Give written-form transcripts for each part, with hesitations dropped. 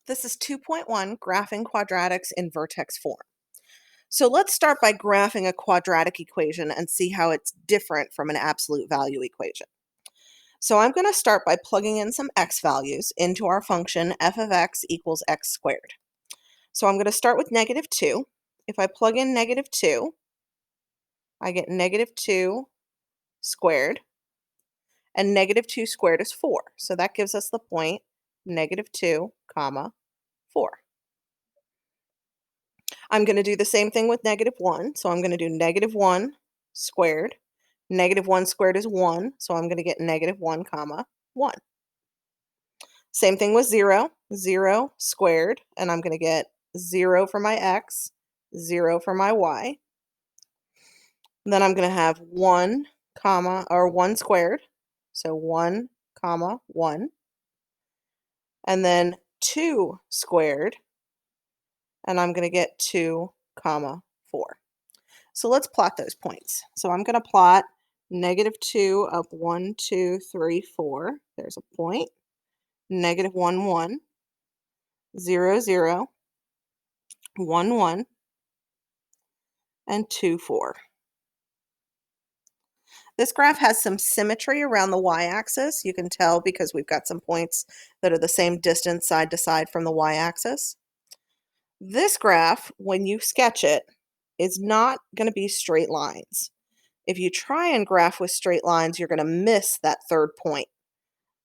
This is 2.1, graphing quadratics in Vertex form. So let's start by graphing a quadratic equation and see how it's different from an absolute value equation. So I'm going to start by plugging in some x values into our function f of x equals x squared. So I'm going to start with -2. If I plug in -2, I get -2 squared, and -2 squared is 4. So that gives us the point -2 comma 4. I'm going to do the same thing with -1. So I'm going to do -1 squared. -1 squared is 1. So I'm going to get -1 comma 1. Same thing with 0. 0 squared. And I'm going to get 0 for my x, 0 for my y. Then I'm going to have 1 comma, or 1 squared. So 1 comma 1. And then 2 squared. And I'm going to get 2 comma 4. So let's plot those points. So I'm going to plot -2 up 1, 2, 3, 4. There's a point. -1, 1. 0, 0. 1, 1. And 2, 4. This graph has some symmetry around the y-axis. You can tell because we've got some points that are the same distance side to side from the y-axis. This graph, when you sketch it, is not going to be straight lines. If you try and graph with straight lines, you're going to miss that third point.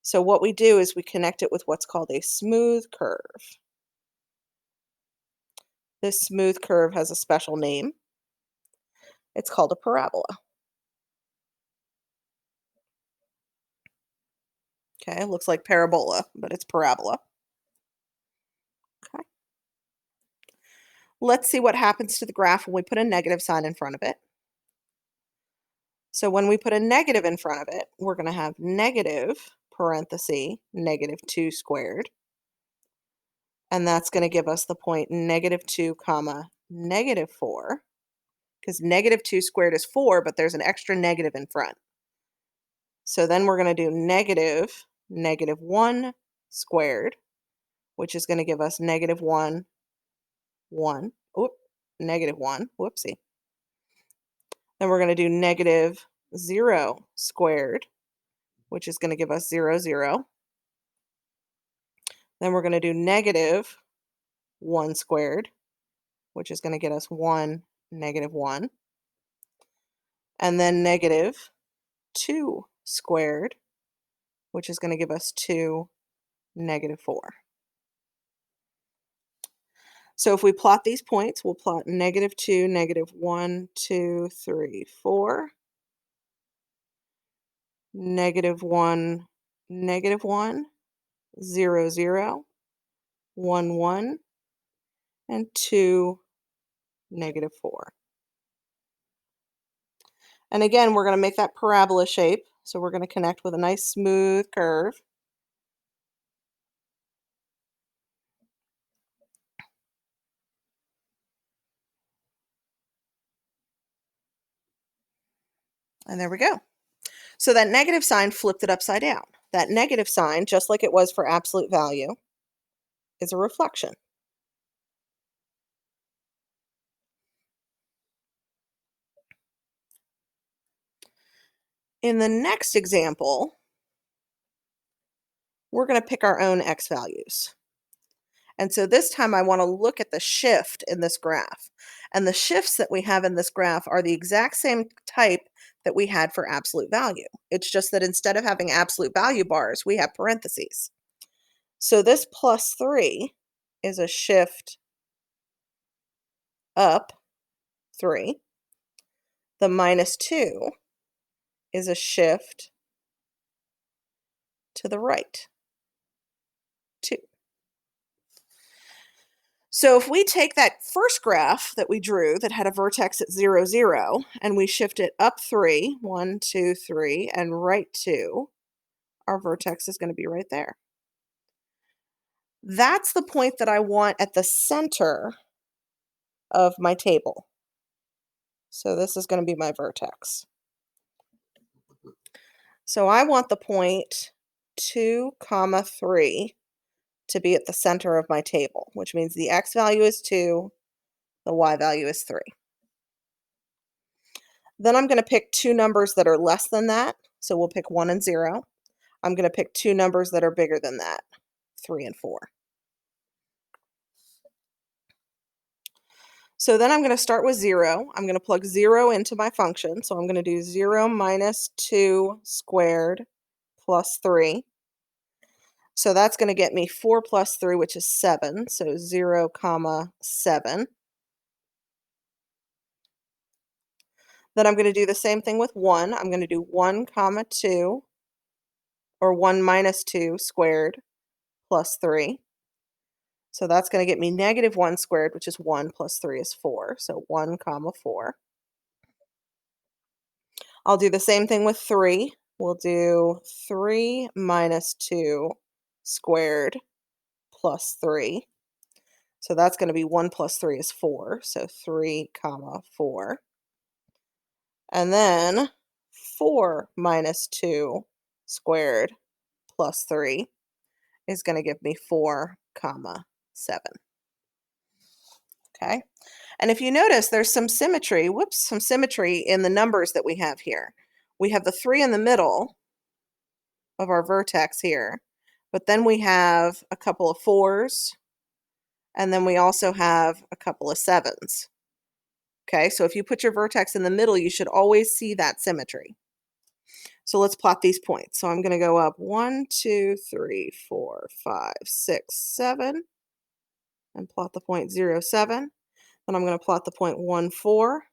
So what we do is we connect it with what's called a smooth curve. This smooth curve has a special name. It's called a parabola. Okay, it looks like parabola, but it's parabola. Okay. Let's see what happens to the graph when we put a negative sign in front of it. So when we put a negative in front of it, we're going to have negative parenthesis -2 squared. And that's going to give us the point -2 comma -4. Because -2 squared is 4, but there's an extra negative in front. So then we're going to do -1 squared, which is going to give us -1, 1. Oop, -1. Whoopsie. Then we're going to do -0 squared, which is going to give us 0, 0. Then we're going to do -1 squared, which is going to get us 1, -1. And then -2 squared, which is going to give us 2, -4. So if we plot these points, we'll plot -2, -1, 2, 3, 4. -1, -1, 0, 0, 1, 1, and 2, -4. And again, we're going to make that parabola shape. So we're going to connect with a nice smooth curve. And there we go. So that negative sign flipped it upside down. That negative sign, just like it was for absolute value, is a reflection. In the next example, we're going to pick our own x values. And so this time I want to look at the shift in this graph. And the shifts that we have in this graph are the exact same type that we had for absolute value. It's just that instead of having absolute value bars, we have parentheses. So this +3 is a shift up 3. The -2 is a shift to the right 2. So if we take that first graph that we drew that had a vertex at 0, 0, and we shift it up 3, 1, 2, 3, and right 2, our vertex is going to be right there. That's the point that I want at the center of my table. So this is going to be my vertex. So I want the point 2, 3 to be at the center of my table, which means the x value is 2, the y value is 3. Then I'm going to pick two numbers that are less than that, so we'll pick 1 and 0. I'm going to pick two numbers that are bigger than that, 3 and 4. So then I'm going to start with 0. I'm going to plug 0 into my function. So I'm going to do 0 minus 2 squared plus 3. So that's going to get me 4 plus 3, which is 7. So 0, comma 7. Then I'm going to do the same thing with 1. I'm going to do 1 comma 2, or 1 minus 2 squared plus 3. So that's going to get me negative 1 squared, which is 1 plus 3 is 4. So 1 comma 4. I'll do the same thing with 3. We'll do 3 minus 2 squared plus 3. So that's going to be 1 plus 3 is 4. So 3 comma 4. And then 4 minus 2 squared plus 3 is going to give me 4 comma 7. Okay. And if you notice, there's some symmetry, some symmetry in the numbers that we have here. We have the 3 in the middle of our vertex here, but then we have a couple of 4s, and then we also have a couple of 7s. Okay, so if you put your vertex in the middle, you should always see that symmetry. So let's plot these points. So I'm going to go up 1, 2, 3, 4, 5, 6, 7, and plot the point 0, 7. Then I'm going to plot the point 1, 4.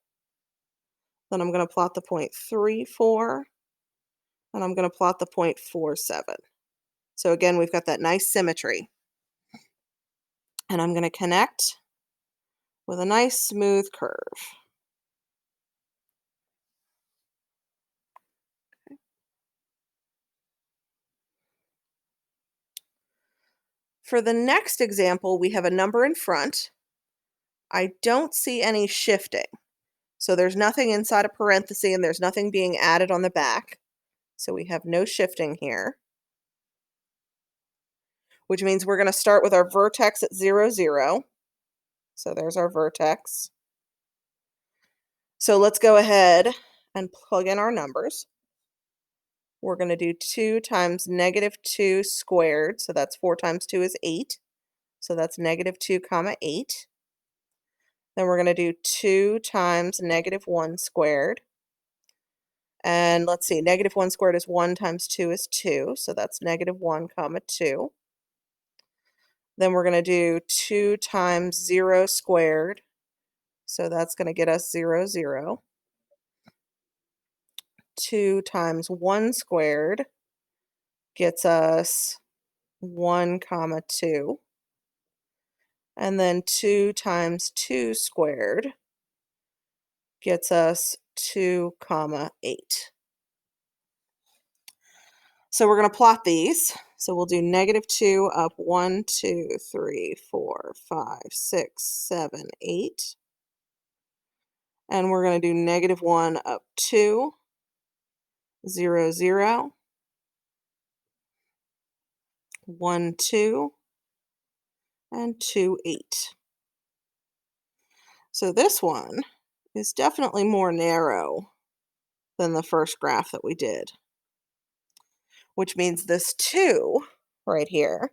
Then I'm going to plot the point 3, 4. And I'm going to plot the point 4, 7. So again, we've got that nice symmetry. And I'm going to connect with a nice smooth curve. Okay. For the next example, we have a number in front. I don't see any shifting. So there's nothing inside a parenthesis and there's nothing being added on the back. So we have no shifting here, which means we're going to start with our vertex at 0, 0. So there's our vertex. So let's go ahead and plug in our numbers. We're going to do 2 times negative 2 squared. So that's 4 times 2 is 8. So that's negative 2 comma 8. Then we're going to do 2 times negative 1 squared. And let's see, negative 1 squared is 1 times 2 is 2. So that's negative 1 comma 2. Then we're going to do 2 times 0 squared. So that's going to get us 0, 0. 2 times 1 squared gets us 1 comma 2. And then 2 times 2 squared gets us 2 comma 8. So we're going to plot these. So we'll do negative 2 up 1, 2, 3, 4, 5, 6, 7, 8. And we're going to do negative 1 up 2, 0, 0, 1, 2, and 2, 8. So this one is definitely more narrow than the first graph that we did, which means this 2 right here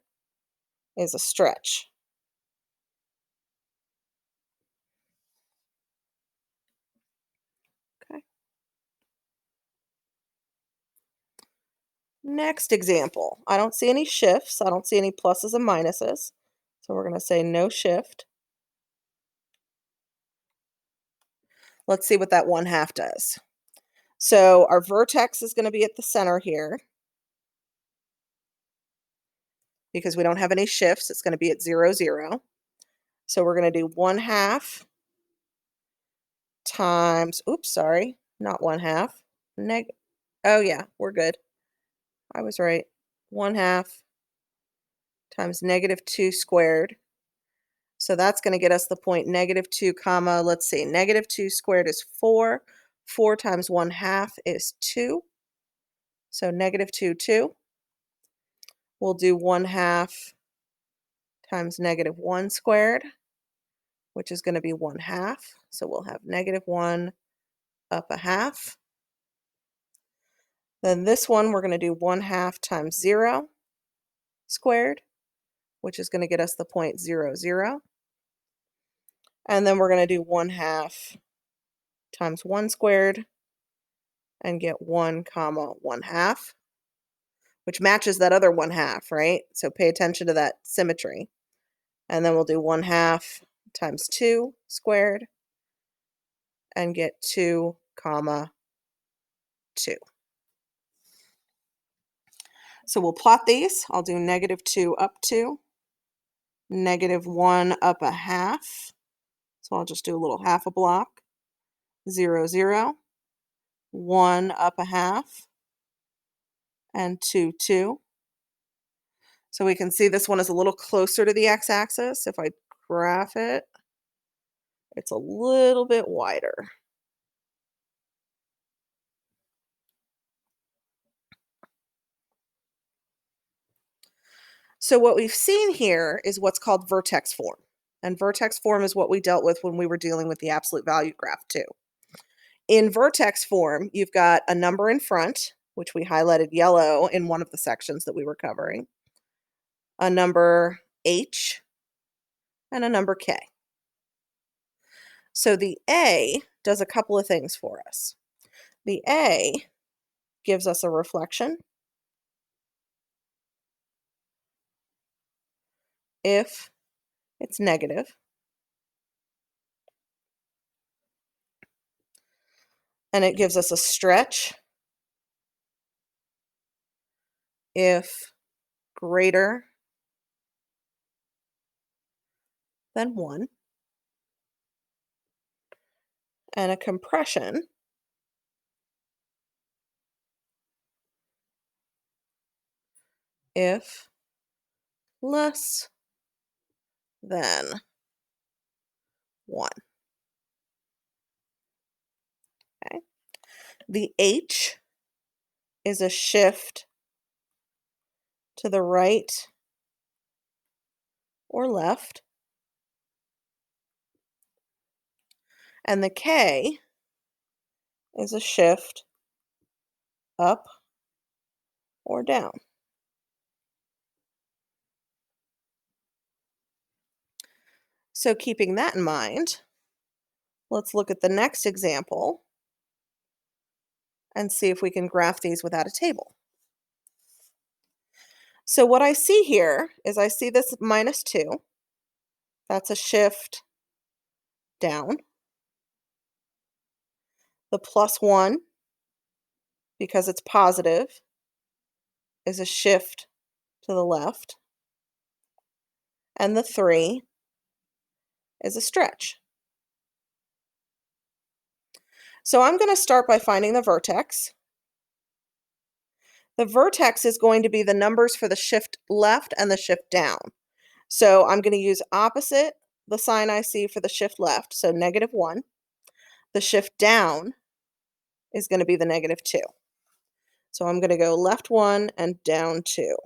is a stretch. Okay. Next example. I don't see any shifts. I don't see any pluses and minuses. So we're going to say no shift. Let's see what that 1/2 does. So our vertex is going to be at the center here because we don't have any shifts. It's going to be at 0, 0. So we're going to do 1/2 times, oops, sorry, not 1/2. Oh yeah, we're good. I was right. 1/2 times negative 2 squared. So that's going to get us the point negative 2 comma, let's see, negative 2 squared is 4. 4 times 1/2 is 2. So negative 2, 2. We'll do 1/2 times negative 1 squared, which is going to be 1/2. So we'll have negative 1 up 1/2. Then this one, we're going to do 1/2 times 0 squared, which is going to get us the 0.00. And then we're going to do 1/2 times 1 squared and get 1 comma 1/2, which matches that other 1/2, right? So pay attention to that symmetry. And then we'll do 1/2 times 2 squared and get 2 comma 2. So we'll plot these. I'll do negative 2 up 2, negative 1 up 1/2. So I'll just do a little half a block. 0, 0, 1 up 1/2, and 2, 2. So we can see this one is a little closer to the x-axis. If I graph it, it's a little bit wider. So what we've seen here is what's called vertex form. And vertex form is what we dealt with when we were dealing with the absolute value graph too. In vertex form, you've got a number in front, which we highlighted yellow in one of the sections that we were covering, a number h, and a number k. So the A does a couple of things for us. The A gives us a reflection if it's negative, and it gives us a stretch if greater than 1, and a compression if less than 1. Okay. The H is a shift to the right or left, and the K is a shift up or down. So keeping that in mind, let's look at the next example and see if we can graph these without a table. So what I see here is I see this -2. That's a shift down. The +1, because it's positive, is a shift to the left. And the 3 is a stretch. So I'm going to start by finding the vertex. The vertex is going to be the numbers for the shift left and the shift down. So I'm going to use opposite the sign I see for the shift left, so -1. The shift down is going to be the -2. So I'm going to go left 1 and down 2.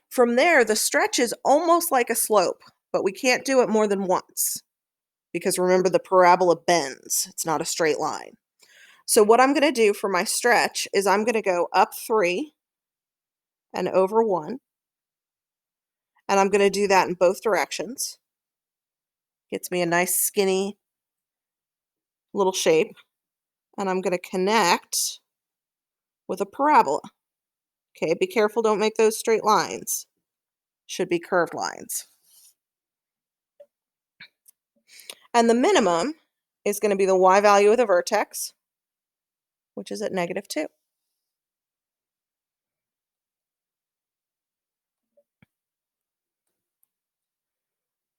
From there, the stretch is almost like a slope, but we can't do it more than once because remember the parabola bends. It's not a straight line. So what I'm going to do for my stretch is I'm going to go up 3 and over 1, and I'm going to do that in both directions. Gets me a nice skinny little shape, and I'm going to connect with a parabola. Okay, be careful, don't make those straight lines. Should be curved lines. And the minimum is going to be the y value of the vertex, which is at -2.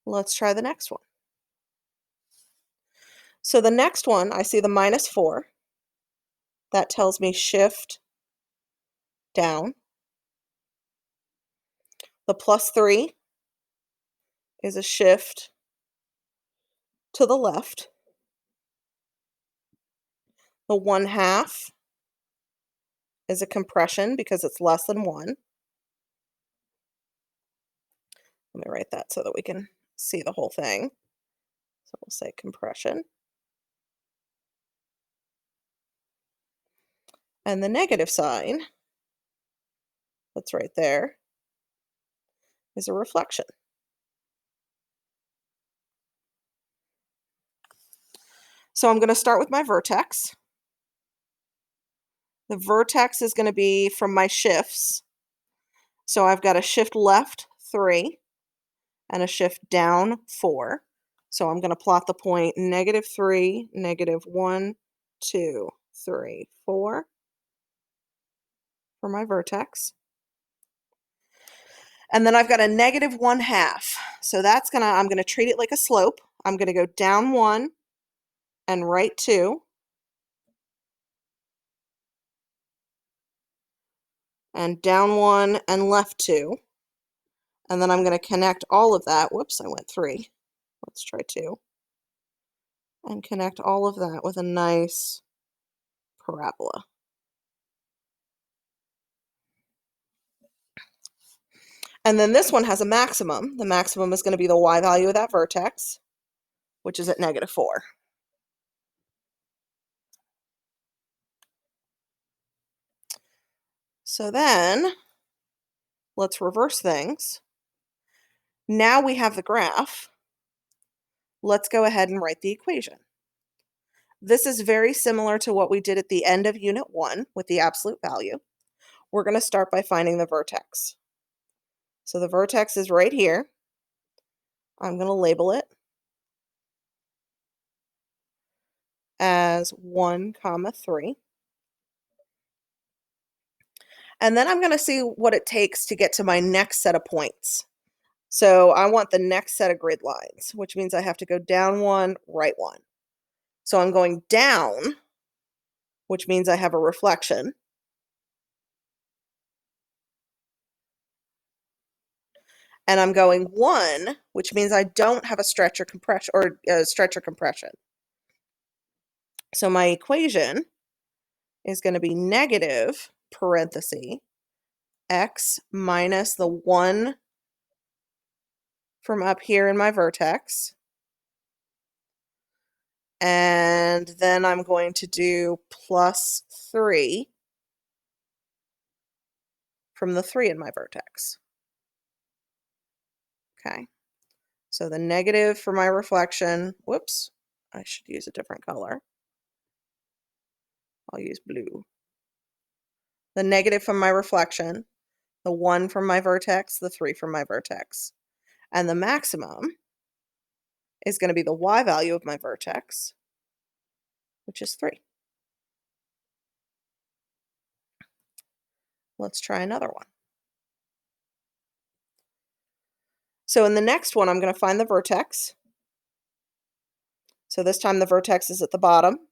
Let's try the next one. So the next one, I see the -4. That tells me shift down. The +3 is a shift to the left. The 1/2 is a compression because it's less than 1. Let me write that so that we can see the whole thing. So we'll say compression. And the negative sign, that's right there, is a reflection. So I'm going to start with my vertex. The vertex is going to be from my shifts. So I've got a shift left 3 and a shift down 4. So I'm going to plot the point -3, -1, 2, 3, 4 for my vertex. And then I've got a -1/2. So I'm going to treat it like a slope. I'm going to go down 1 and right 2. And down 1 and left 2. And then I'm going to connect all of that. Whoops, I went 3. Let's try 2. And connect all of that with a nice parabola. And then this one has a maximum. The maximum is going to be the y value of that vertex, which is at -4. So then, let's reverse things. Now we have the graph. Let's go ahead and write the equation. This is very similar to what we did at the end of Unit 1 with the absolute value. We're going to start by finding the vertex. So the vertex is right here. I'm going to label it as 1, 3. And then I'm going to see what it takes to get to my next set of points. So I want the next set of grid lines, which means I have to go down 1, right 1. So I'm going down, which means I have a reflection. And I'm going 1, which means I don't have a stretch or compression. So my equation is going to be negative parenthesis x minus the 1 from up here in my vertex. And then I'm going to do plus 3 from the 3 in my vertex. Okay, so the negative for my reflection, whoops, I should use a different color. I'll use blue. The negative from my reflection, the 1 from my vertex, the 3 from my vertex. And the maximum is going to be the y value of my vertex, which is 3. Let's try another one. So in the next one, I'm going to find the vertex. So this time the vertex is at the bottom.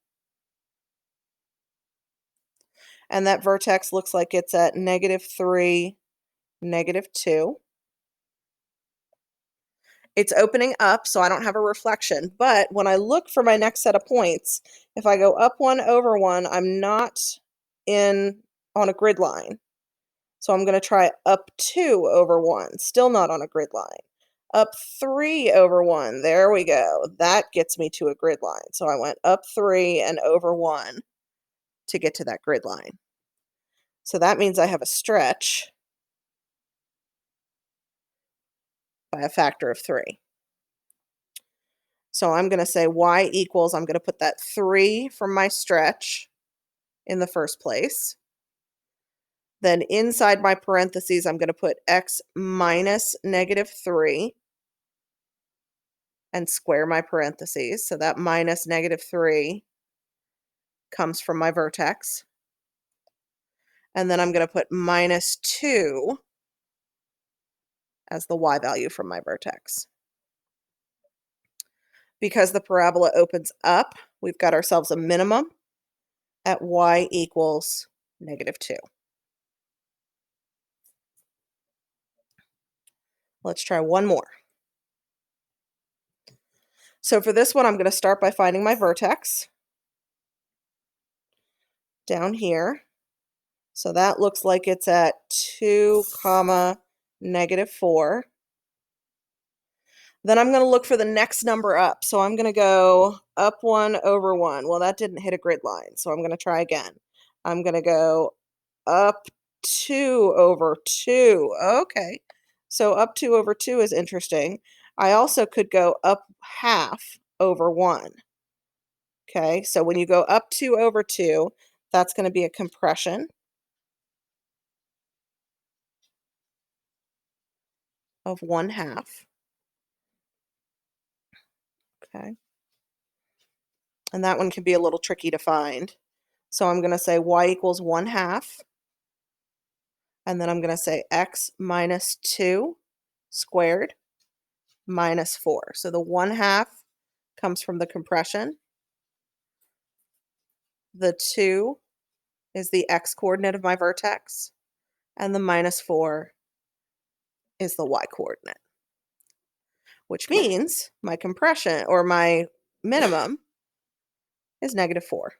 And that vertex looks like it's at -3, -2. It's opening up, so I don't have a reflection. But when I look for my next set of points, if I go up 1 over 1, I'm not on a grid line. So I'm going to try up 2 over 1, still not on a grid line. Up 3 over 1, there we go. That gets me to a grid line. So I went up 3 and over 1 to get to that grid line. So that means I have a stretch by a factor of 3. So I'm going to say y equals, I'm going to put that 3 from my stretch in the first place. Then inside my parentheses, I'm going to put x minus -3 and square my parentheses. So that minus -3 comes from my vertex. And then I'm going to put -2 as the y value from my vertex. Because the parabola opens up, we've got ourselves a minimum at y equals -2. Let's try one more. So for this one, I'm going to start by finding my vertex down here. So that looks like it's at 2, -4. Then I'm going to look for the next number up. So I'm going to go up 1 over 1. Well, that didn't hit a grid line, so I'm going to try again. I'm going to go up 2 over 2. Okay. So up 2 over 2 is interesting. I also could go up half over 1. Okay, so when you go up 2 over 2, that's going to be a compression of 1 half. Okay. And that one can be a little tricky to find. So I'm going to say y equals 1 half. And then I'm going to say x minus 2 squared minus 4. So the 1 half comes from the compression. The 2 is the x coordinate of my vertex. And the minus 4 is the y coordinate. Which means my compression, or my minimum, is -4.